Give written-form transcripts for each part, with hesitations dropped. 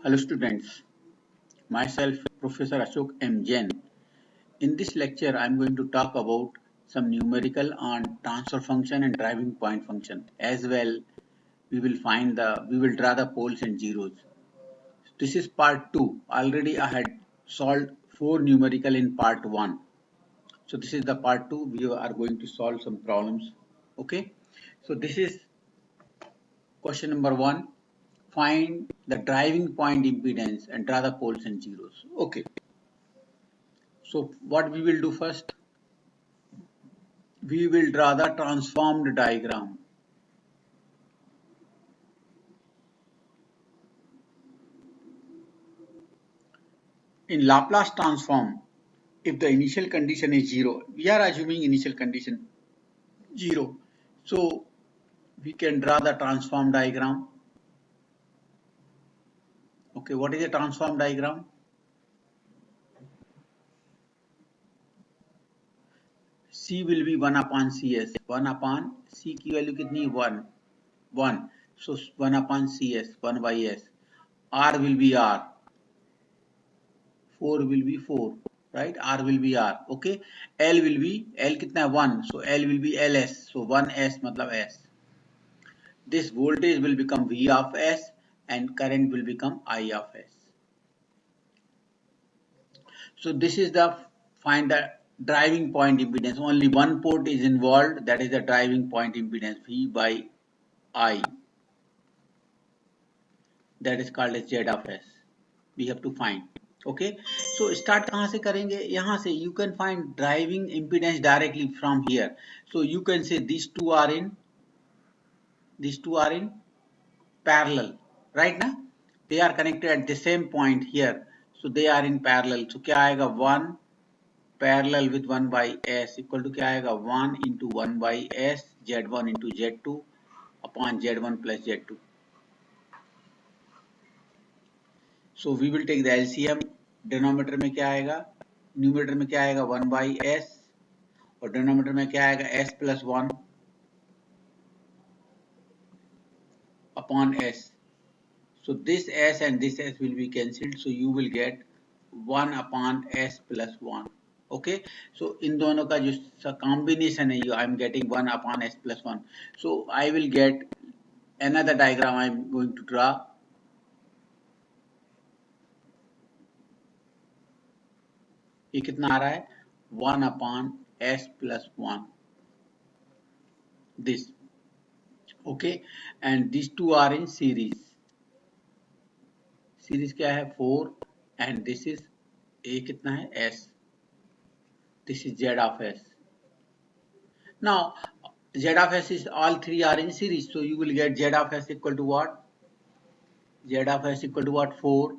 Hello students, myself Professor Ashok M. Jain. In this lecture I am going to talk about some numerical on transfer function and driving point function. As well we will draw the poles and zeros. This is part 2. Already I had solved 4 numerical in part 1. So this is the part 2. We are going to solve some problems. Okay. So this is question number 1. Find the driving point impedance and draw the poles and zeros. Okay. So what we will do first, we will draw the transformed diagram. In Laplace transform, if the initial condition is 0, we are assuming initial condition 0. So we can draw the transform diagram. Okay, what is a transform diagram? C will be 1 upon Cs. 1 upon C की value कितनी 1. So 1 upon Cs, 1 by S. R will be R. 4 will be 4, right? R will be R. Okay. L will be L कितना है 1. So L will be LS. So 1S मतलब S. This voltage will become V of S and current will become I of S. So this is the find the driving point impedance. Only one port is involved, that is the driving point impedance V by I. That is called as Z of S. We have to find. Okay. So start कहाँ से करेंगे? यहाँ से you can find driving impedance directly from here. So you can say these two are in parallel, right ना? They are connected at the same point here. So they are in parallel. So क्या आएगा 1 parallel with 1 by S equal to क्या आएगा 1 into 1 by S Z1 into Z2 upon Z1 plus Z2. So we will take the LCM. Denominator में क्या आएगा? Numerator में क्या आएगा 1 by S और denominator में क्या आएगा S plus 1 upon S. So this S and this S will be cancelled. So you will get 1 upon S plus 1. Okay. So इन दोनों का जो combination है, I am getting 1 upon S plus 1. So I will get another diagram I am going to draw. ये कितना आ रहा है 1 upon S plus 1. This. Okay. And these two are in series. Series क्या है 4 and this is A कितना है S. This is Z of S. Now Z of S is all three are in series, so you will get Z of S equal to what? Z of S equal to what? 4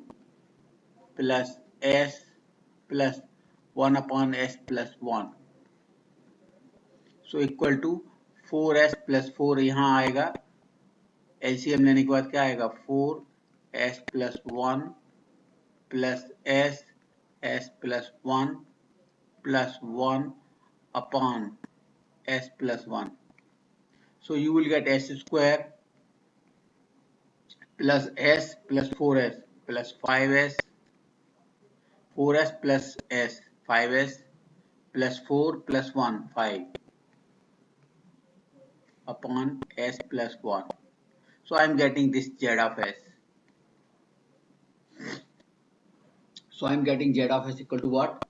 plus S plus 1 upon S plus 1. So equal to 4S plus 4 यहाँ आएगा. LCM लेने के बाद क्या आएगा 4S plus 1 plus S plus 1 plus 1 upon S plus 1. So you will get S square plus S plus 4S plus 5S 4S plus S 5S plus 4 plus 1 5 upon S plus 1. So I am getting this Z of S. So I am getting Z of S equal to what?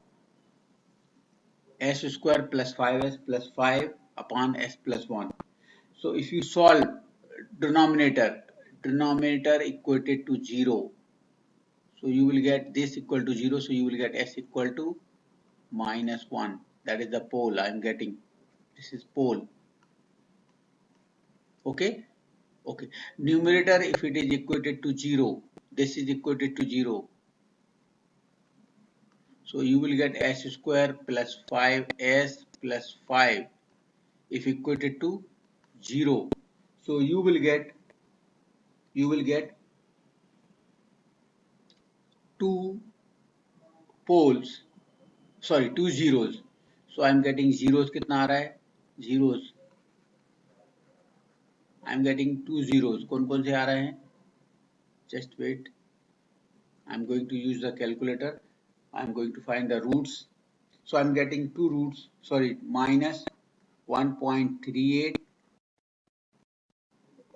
S square plus 5S plus 5 upon S plus 1. So if you solve denominator equated to 0. So you will get this equal to 0. So you will get S equal to minus 1. That is the pole I am getting. This is pole. Okay. Okay. Numerator, if it is equated to 0, this is equated to 0. So you will get S square plus 5S plus 5 if equated to 0. So you will get two poles, sorry, two zeros. So I am getting zeros कितना आ रहा है? Zeros. I am getting two zeros. कौन कौन से आ रहे हैं? Just wait. I'm going to use the calculator. I'm going to find the roots. So I'm getting two roots, sorry, minus 1.38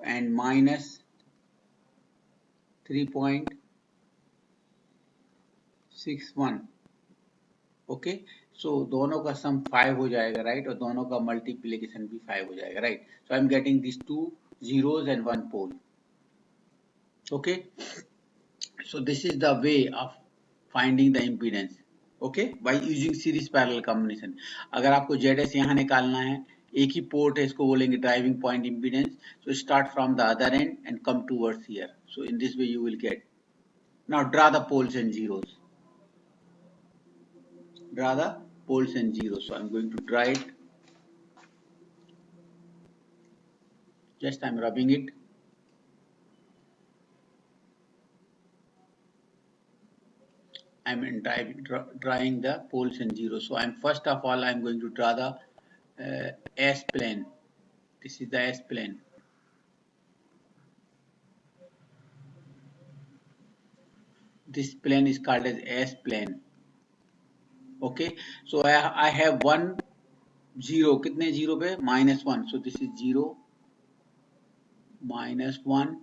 and minus 3.61. Okay, सो दोनों का सम 5 हो जाएगा, राइट, और दोनों का मल्टीप्लीकेशन भी 5 हो जाएगा, right. So I am getting this two zeros and one pole. Okay, so this is the way of finding the impedance. Okay, by using series parallel combination. अगर आपको ZS यहाँ निकालना है, एक ही पोर्ट है, इसको बोलेंगे driving point impedance. So start from the other end and come towards here. So in this way you will get. Now draw the poles and zeros. Draw the poles and zeros. So I'm going to draw it. Just I'm rubbing it. I'm drawing the poles and zeros. So I'm first of all I'm going to draw the S plane. This is the S plane. This plane is called as S plane. Okay, so I have one zero. कितने zero पे? -1. So this is 0, -1,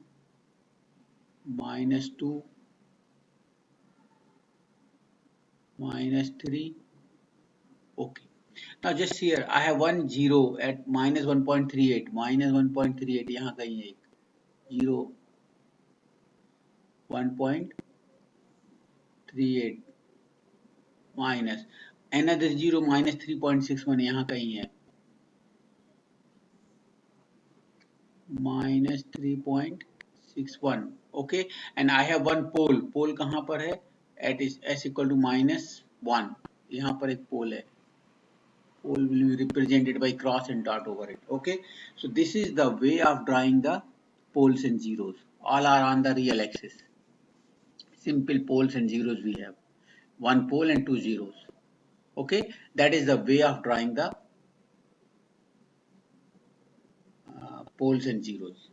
-2, -3. Okay. Now just here I have one zero at -1.38. -1.38 यहाँ कहीं है, 0, 1.38 minus another 0 -3.61 यहाँ कहीं है, -3.61. okay, and I have one pole. pole कहाँ पर है? at is s equal to -1. यहाँ पर एक pole है. pole will be represented by cross and dot over it. Okay, so this is the way of drawing the poles and zeros. All are on the real axis. Simple poles and zeros we have. One pole and two zeros. Okay, that is the way of drawing the poles and zeros.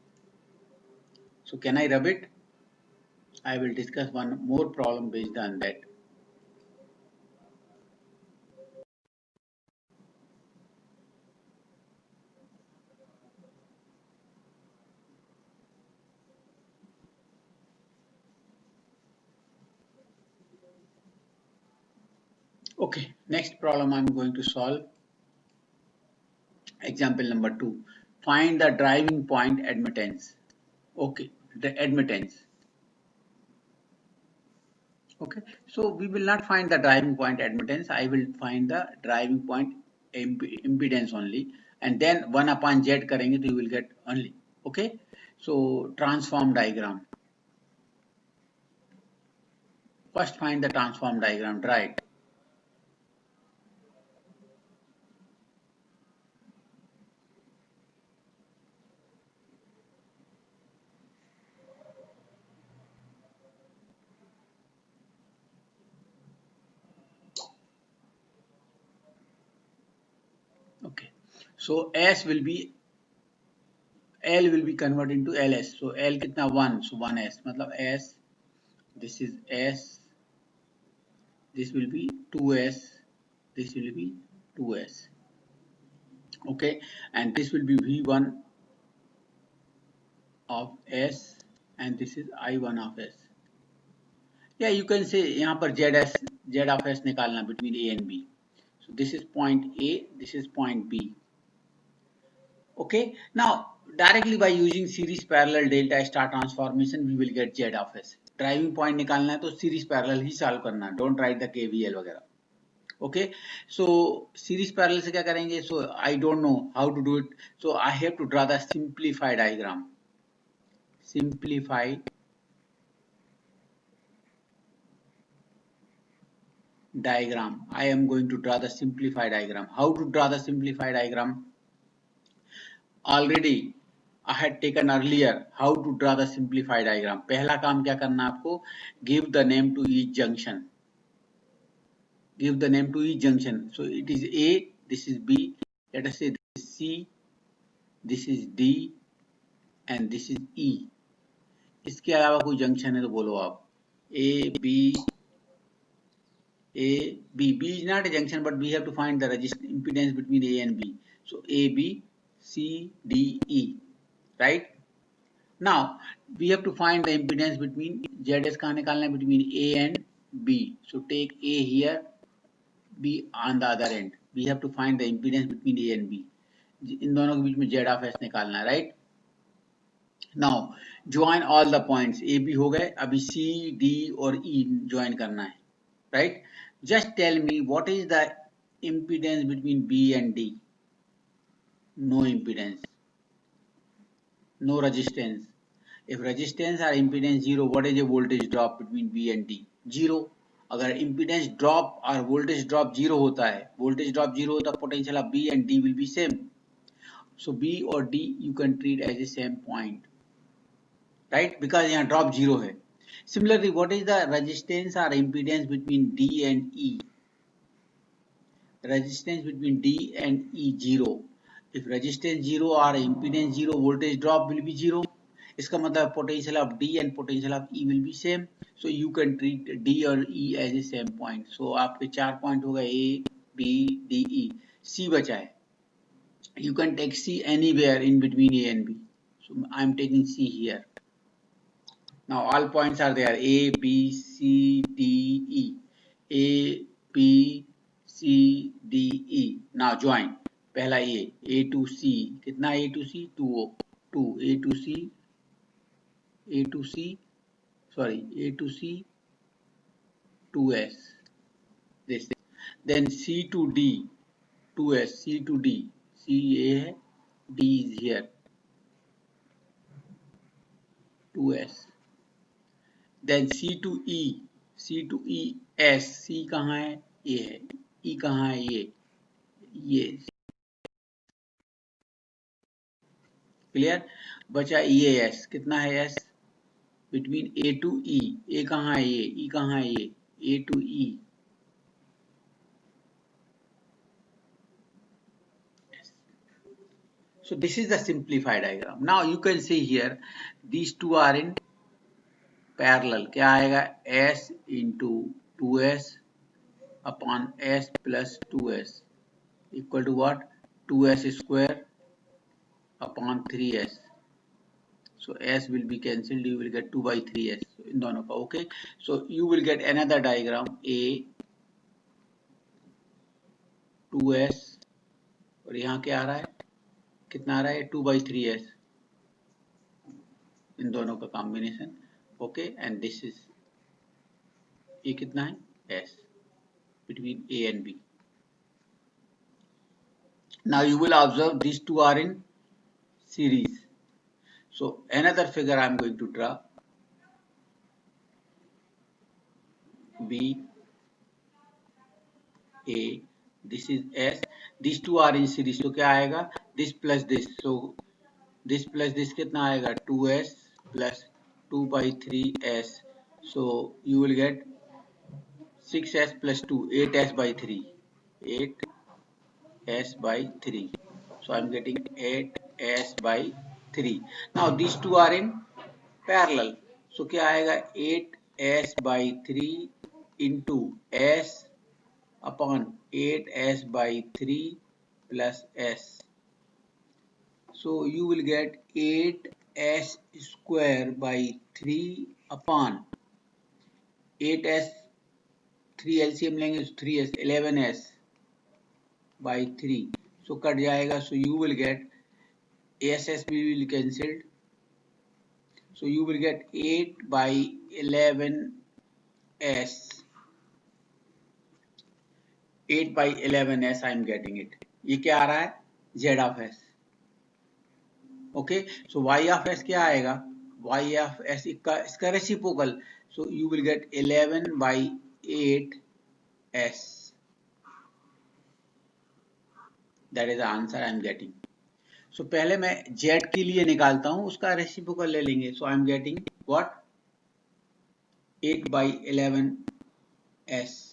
So can I rub it? I will discuss one more problem based on that. Okay, next problem I'm going to solve. Example number 2. Find the driving point admittance. Okay, the admittance. Okay, so we will not find the driving point admittance. I will find the driving point impedance only, and then 1 upon z करेंगे तो you will get only. Okay, so transform diagram. First find the transform diagram. Draw it. Okay, so S will be, L will be converted into LS. So L कितना 1, so 1S मतलब S, this is S, this will be 2S, this will be 2S. Okay, and this will be V1 of S and this is I1 of S. Yeah, you can say यहाँ पर Z of S निकालना between A and B. So this is point A, this is point B. Okay, now directly by using series parallel delta star transformation we will get Z of S. Driving point निकालना है तो series parallel ही solve करना है, don't write the KVL वगैरह. Okay, so series parallel से क्या करेंगे? So I don't know how to do it, so I have to draw the simplified diagram. Simplified diagram. I am going to draw the simplified diagram. How to draw the simplified diagram? Already I had taken earlier how to draw the simplified diagram. पहला काम क्या करना है आपको? Give the name to each junction. Give the name to each junction. So it is A, this is B, let us say this is C, this is D and this is E. इसके अलावा कोई junction है तो बोलो आप. A, B, A, B. B is not a junction, but we have to find the impedance between A and B. So A, B, C, D, E, right? Now we have to find the impedance between ZS का निकालना है between A and B. So take A here, B on the other end. We have to find the impedance between A and B. इन दोनों के बीच में Z of S निकालना है, right? Now join all the points. A, B हो गए, अभी C, D और E join करना है, right? Just tell me what is the impedance between B and D? No impedance, no resistance. If resistance or impedance zero, what is the voltage drop between B and D? Zero. अगर impedance drop और voltage drop zero होता है, voltage drop zero होता है, potential of B and D will be same. So B or D you can treat as the same point, right? Because यहाँ drop zero है. Similarly, what is the resistance or impedance between D and E? Resistance between D and E zero. If resistance zero or impedance zero, voltage drop will be zero. इसका मतलब potential of D and potential of E will be same. So you can treat D और E as the same point. So आपके 4 point हो गए A, B, D, E. C बचा है. You can take C anywhere in between A and B. So I am taking C here. Now all points are there. A, B, C, D, E. A, B, C, D, E. Now join. पहला A to C. कितना A to C? 2 A to C. A to C. Sorry, A to C. 2S. This. Then C to D. 2S. C to D. C A है. D is here. 2S. Then C to E. C to E S. C कहाँ है? ये है. E कहाँ है? ये. Clear? बचा E S. कितना है S? Between A to E. A कहाँ है? ये. E कहाँ है? ये. A to E. So this is the simplified diagram. Now you can see here these two are in parallel. क्या आएगा? S into 2S upon S plus 2S equal to what? 2S square upon 3S. So S will be cancelled. You will get 2 by 3S. So इन दोनों का okay. So you will get another diagram A 2S और यहाँ क्या आ रहा है? कितना आ रहा है? 2 by 3S. इन दोनों का combination okay and this is ये कितना है S between A and B. Now you will observe these two are in series. So another figure I am going to draw. B A, this is S. These two are in series. So क्या आएगा? This plus this. So this plus this कितना आएगा? 2S plus 2 by 3S. So you will get 6S plus 2, 8S by 3. 8S by 3. So I am getting 8S by 3. Now these two are in parallel. So क्या आएगा? 8S by 3 into S upon 8S by 3 plus S. So you will get 8S square by 3 upon 8S 3 LCM लेंगे तो 3S 11S by 3. So cut जाएगा. So you will get ASS will cancelled. So you will get 8 by 11S. 8 by 11S I am getting it. ये क्या आ रहा है? Z of S. Okay. So Y of S क्या आएगा? Y of S इसका reciprocal. So you will get 11 by 8S. That is the answer I am getting. So पहले मैं Z के लिए निकालता हूँ, उसका reciprocal ले लेंगे. So I am getting what? 8 by 11S.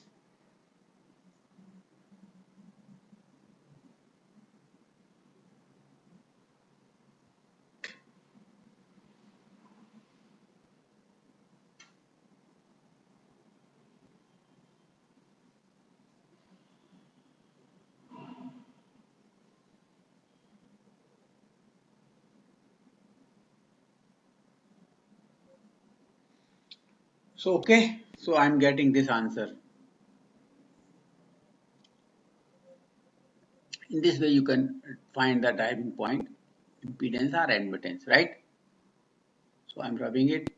So okay, so I'm getting this answer. In this way you can find the driving point, impedance or admittance, right? So I'm rubbing it.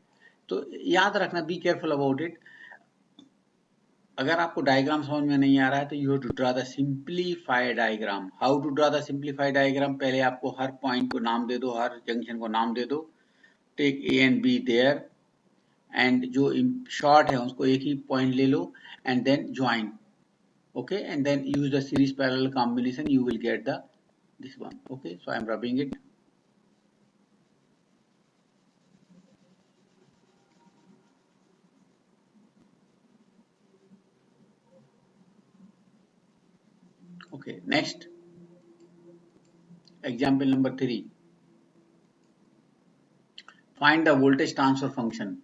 तो याद रखना, be careful about it. अगर आपको diagram समझ में नहीं आ रहा है तो you have to draw the simplified diagram. How to draw the simplified diagram? पहले आपको हर पॉइंट को नाम दे दो, हर जंक्शन को नाम दे दो. Take A and B there, and जो शॉर्ट है उसको एक ही पॉइंट ले लो and then join. Okay, and then use the series parallel combination, you will get the this one. Okay, so I am rubbing it. Okay, next example number 3. Find the voltage transfer function,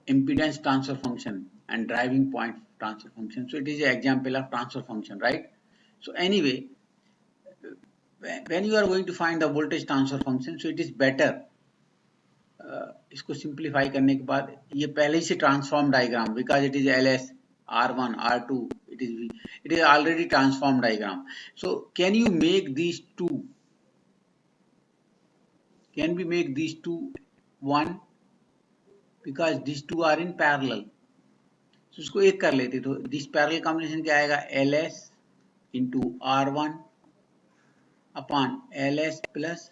impedance transfer function and driving point transfer function. So it is an example of transfer function, right? So anyway, when you are going to find the voltage transfer function, so it is better इसको simplify करने के बाद ये पहले ही से transform diagram, because it is LS R1 R2, it is already transformed diagram. So can you make these two, can we make these two one, because these two are in parallel. So इसको एक कर लेते, तो this parallel combination क्या आएगा? LS into R1 upon LS plus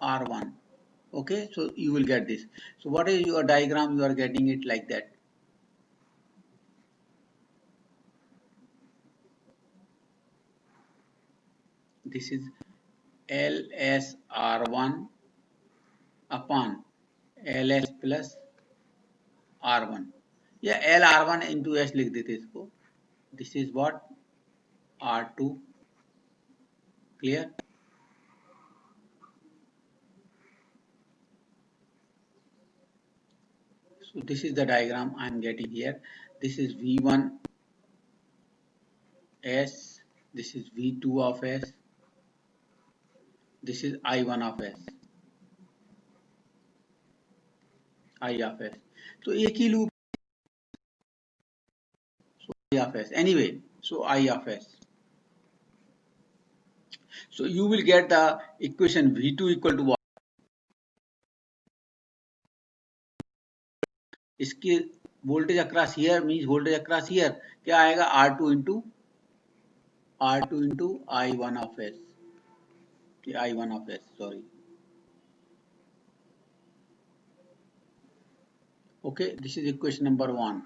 R1. Okay, so you will get this. So what is your diagram? You are getting it like that. This is LSR1 upon LS plus R1, या LR1 into S लिख देते इसको. This is what? R2. Clear? So this is the diagram I am getting here. This is V1 S, this is V2 of S, this is I1 of S, I of S. तो एक ही loop, so I of S. Anyway, so I of S. So you will get the equation V2 equal to what? इसके voltage across here means voltage across here क्या आएगा? R2 into I1 of S. I1 of S, sorry. Okay, this is equation number 1.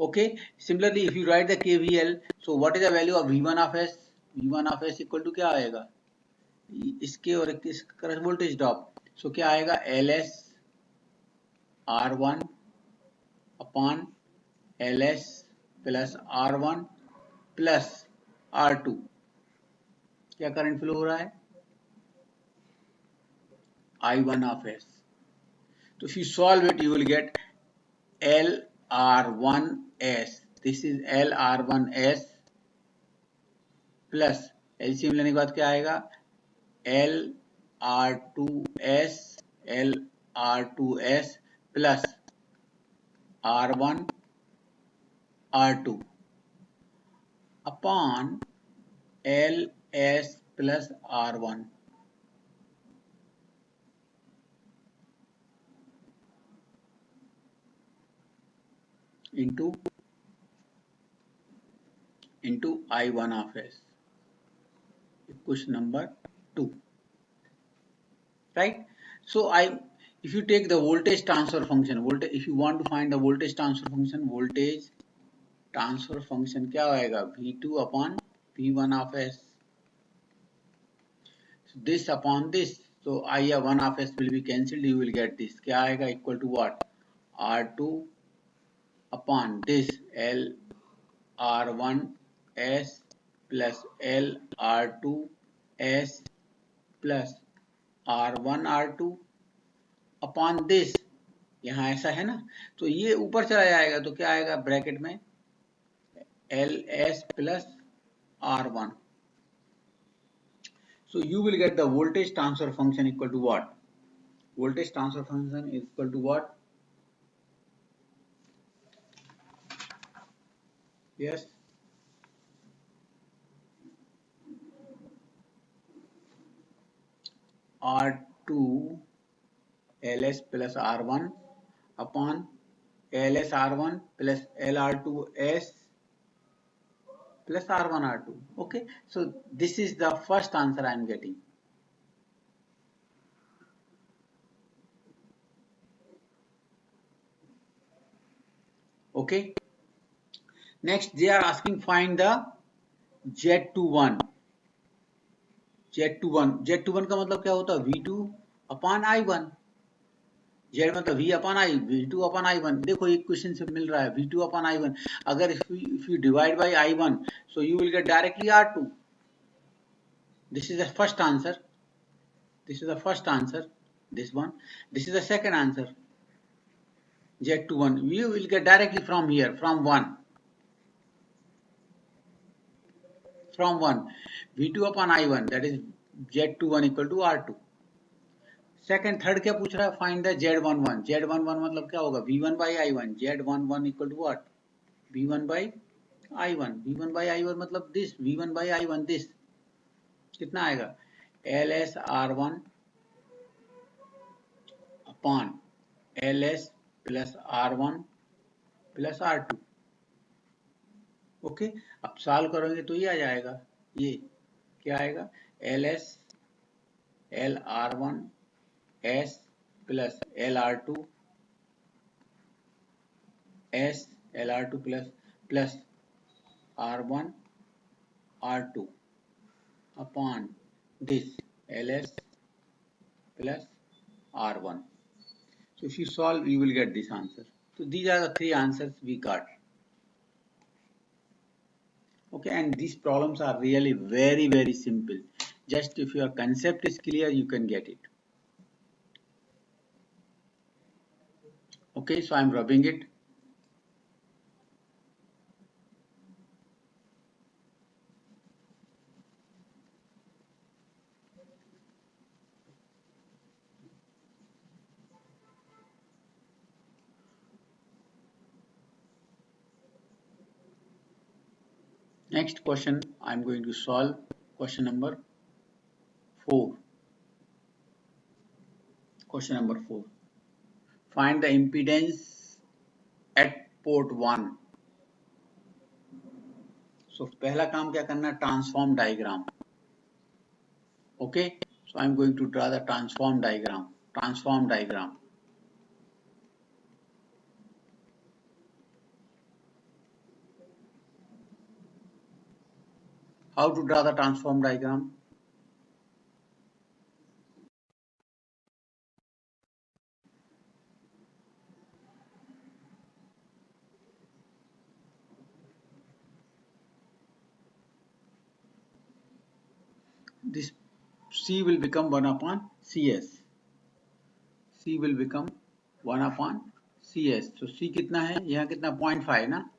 Okay, similarly if you write the KVL, so what is the value of V1 of S? V1 of S equal to क्या आएगा? इसके और इसका voltage drop. सो क्या आएगा? LS R1 upon LS plus R1 plus R2. क्या current flow हो रहा है? I1 of S. So if you solve it, you will get LR1S. This is LR1S plus LCM लेने के बाद क्या आएगा? LR2S LR2S plus R1 R2 upon LS plus R1 into I1 of S. Equation number 2. Right? So if you take the voltage transfer function, if you want to find the voltage transfer function, voltage transfer function क्या आएगा? V2 upon V1 of S. So this upon this, so I1 of S will be cancelled. You will get this. क्या आएगा? Equal to what? R2 upon this L R1 S plus L R2 S plus R1 R2 upon this. यहाँ ऐसा है ना, तो ये ऊपर चला जाएगा तो क्या आएगा ब्रैकेट में? LS plus R1. So you will get the voltage transfer function equal to what? Voltage transfer function is equal to what? Yes. R2 ls plus R1 upon ls R1 plus LR2s plus R1 R2. Okay, so this is the first answer I am getting. Okay, next they are asking find the Z21. Z21 का मतलब क्या होता है? V2 upon I1. Z मतलब V upon I, V2 upon I1. देखो एक question से मिल रहा है V2 upon I1. अगर if you divide by I1, so you will get directly R2. This is the first answer. This is the first answer. This one. This is the second answer. Z21. We will get directly from here, from 1. From 1. V2 upon I1, that is Z21 equal to R2. Second third क्या पूछ रहा है? Find the Z11. Z11 मतलब क्या होगा? V1 by I1. Z11 equal to what? V1 by I1. V1 by I1 मतलब this. V1 by I1 this. कितना आएगा? LS R1 upon LS plus R1 plus R2. Okay, अब solve करोगे तो ये आ जाएगा. ये क्या आएगा? LS LR1 S plus LR2 S LR2 plus R1 R2 upon this LS plus R1. So if you solve, you will get this answer. So these are the three answers we got. Okay, and these problems are really very simple. Just if your concept is clear, you can get it. Okay, so I'm rubbing it. Next question I'm going to solve, question number 4. Question number 4. Find the impedance at port 1. So पहला काम क्या करना है? Transform diagram. Okay, so I'm going to draw the transform diagram. Transform diagram. How to draw the transform diagram? This C will become 1 upon CS. C will become 1 upon CS. So C कितना है? यहाँ कितना? 0.5 ना?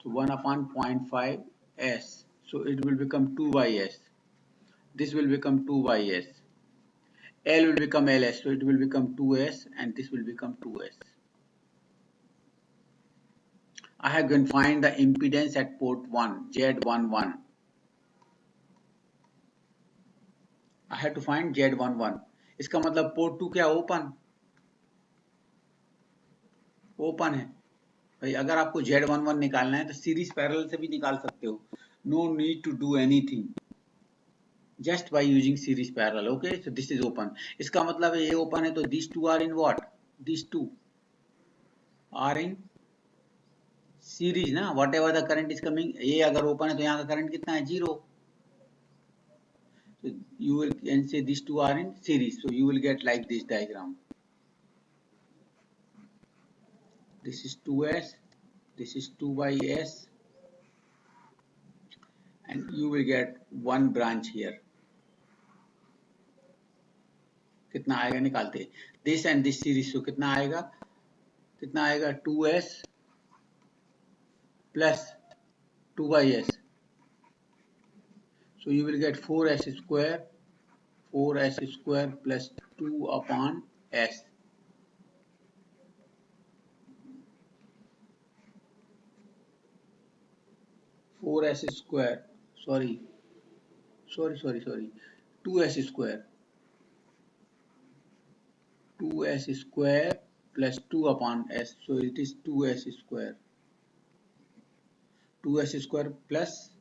So 1 upon 0.5 S. So it will become 2 by S. This will become 2 by S. L will become LS. So it will become 2S and this will become 2S. I have to find the impedance at port 1, Z11. I have to find Z11. इसका मतलब port 2 क्या? Open है भाई. अगर आपको Z11 निकालना है तो सीरीज पैरेलल से भी निकाल सकते हो. No need to do anything, just by using series parallel. Okay, so this is open. इसका मतलब है ये ओपन है तो this two are in what? This two are in series ना. Whatever the current is coming, ये अगर open है तो यहाँ का करंट कितना है? 0. So you will can say these two are in series. So you will get like this diagram. This is 2s, this is 2 by s, and you will get one branch here. कितना आएगा? निकालते. This and this series, so कितना आएगा? 2s plus 2 by s. So you will get 4s square plus 2 upon s. 4s square, sorry, 2s square, 2s square plus 2 upon s, so it is 2s square, 2s square plus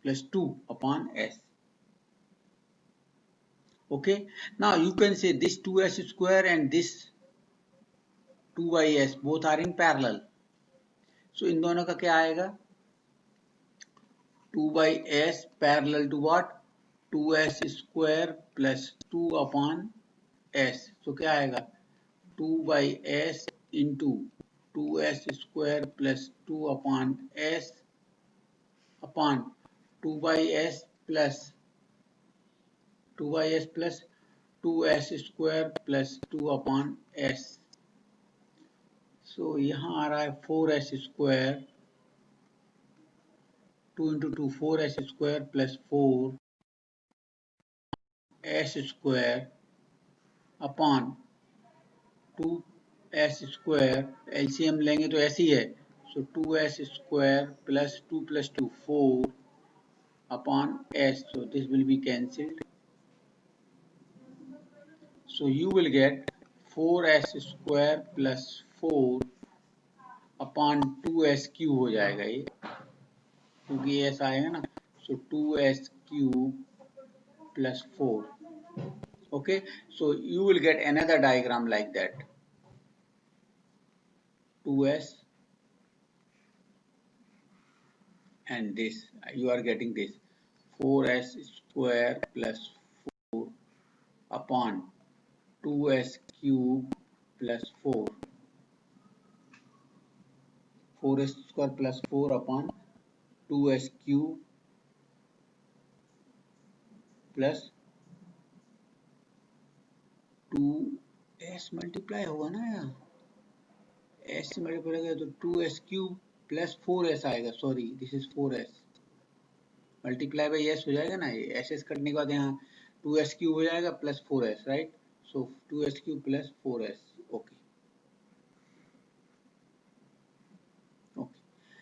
2 upon s. Okay, now you can say this 2s square and this 2s both are in parallel, so इन दोनों का क्या आएगा, 2s parallel to what, 2s square plus 2 upon s, so क्या आएगा 2s into 2s square plus 2 upon s upon 2s plus 2s square plus 2 upon s. So यहाँ आ रहा है 4s square, 2 into 2 4s square plus 4s square upon 2s square, LCM लेंगे तो ऐसी है, so 2s square plus 2 plus 2 4 upon s, so this will be cancelled, so you will get 4s square plus 4 upon 2s cube हो जाएगा ये, क्योंकि s आएगा ना, so 2s cube plus 4. Okay, so you will get another diagram like that, 2s and this, you are getting this 4s square plus 4 upon 2s cube plus 4, 4s square plus 4 upon 2s cube plus 2s multiply होगा ना यार, s से multiply करेगा तो 2s cube plus 4s आएगा, sorry this is 4s multiply by s हो जाएगा ना, ये s करने के बाद यहाँ 2s क्यूब हो जाएगा plus 4s, right, so 2s cube plus 4s. Okay,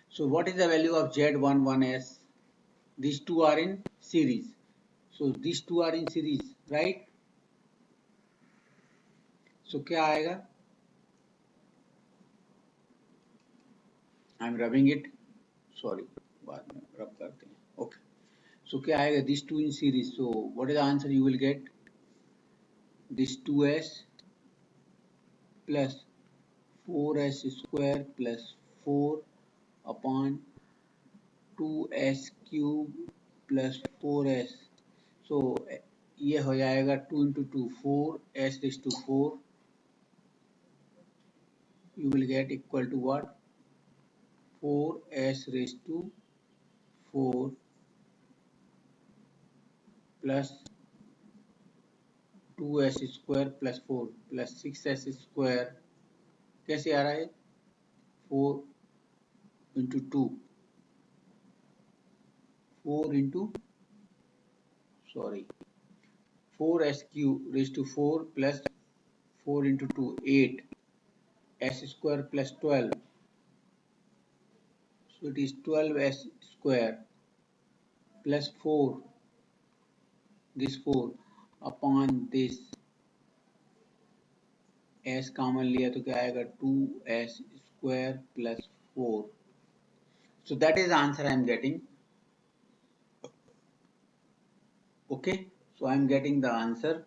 so what is the value of Z11s? These two are in series, so these two are in series, right? So क्या आएगा, I am rubbing it, sorry बाद में rub करते हैं. Okay, so क्या आएगा, these two in series, so what is the answer you will get, this 2s plus 4s square plus 4 upon 2s cube plus 4s, so ये हो जाएगा 2 into 2 4 s raised to 4, you will get equal to what, 4s raised to 4 plus 2s square plus 4 plus 6s square, कैसे आ रहा है, 4 into 2 4 into, sorry, 4s cube raised to 4 plus 4 into 2 8 s square plus 12, so it is 12s square plus 4, this 4 upon this s common लिया तो क्या आएगा 2s square plus 4, so that is the answer I am getting. Okay, so I am getting the answer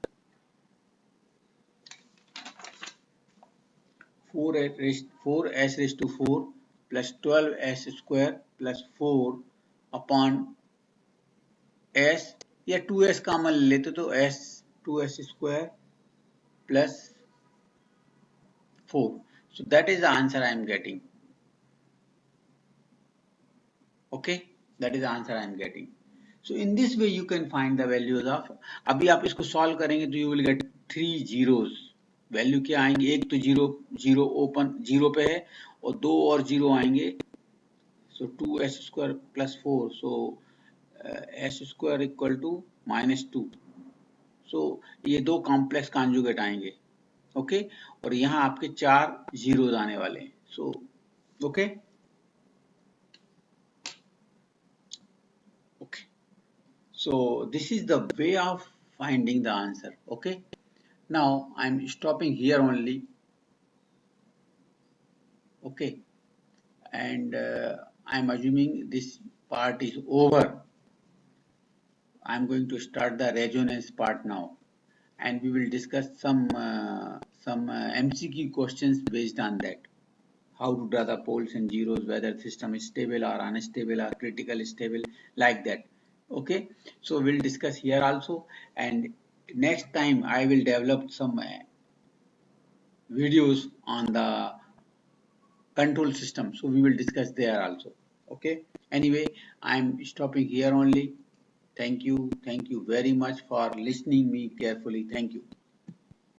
4s raised to 4 plus 12s square plus 4 upon s, या 2s common ले लेते तो s 2s square plus 4, so that is the answer I am getting. Okay, that is the answer I am getting. So in this way you can find the values of, अभी आप इसको solve करेंगे तो you will get 3 zeros, value क्या आएंगे, एक तो zero zero open zero पे है और दो और जीरो आएंगे, so 2s square plus 4, so s square equal to -2, so ये दो कॉम्प्लेक्स कॉन्जुगेट आएंगे. ओके, और यहाँ आपके 4 जीरोस आने वाले हैं, so okay. Okay. So this is the way of finding the answer. Okay. Now I'm stopping here only. Okay. And I'm assuming this part is over. I'm going to start the resonance part now, and we will discuss some MCQ questions based on that. How to draw the poles and zeros, whether system is stable or unstable or critical stable, like that. Okay, so we'll discuss here also, and next time I will develop some videos on the control system, so we will discuss there also. Okay, anyway, I'm stopping here only. Thank you very much for listening me carefully. Thank you.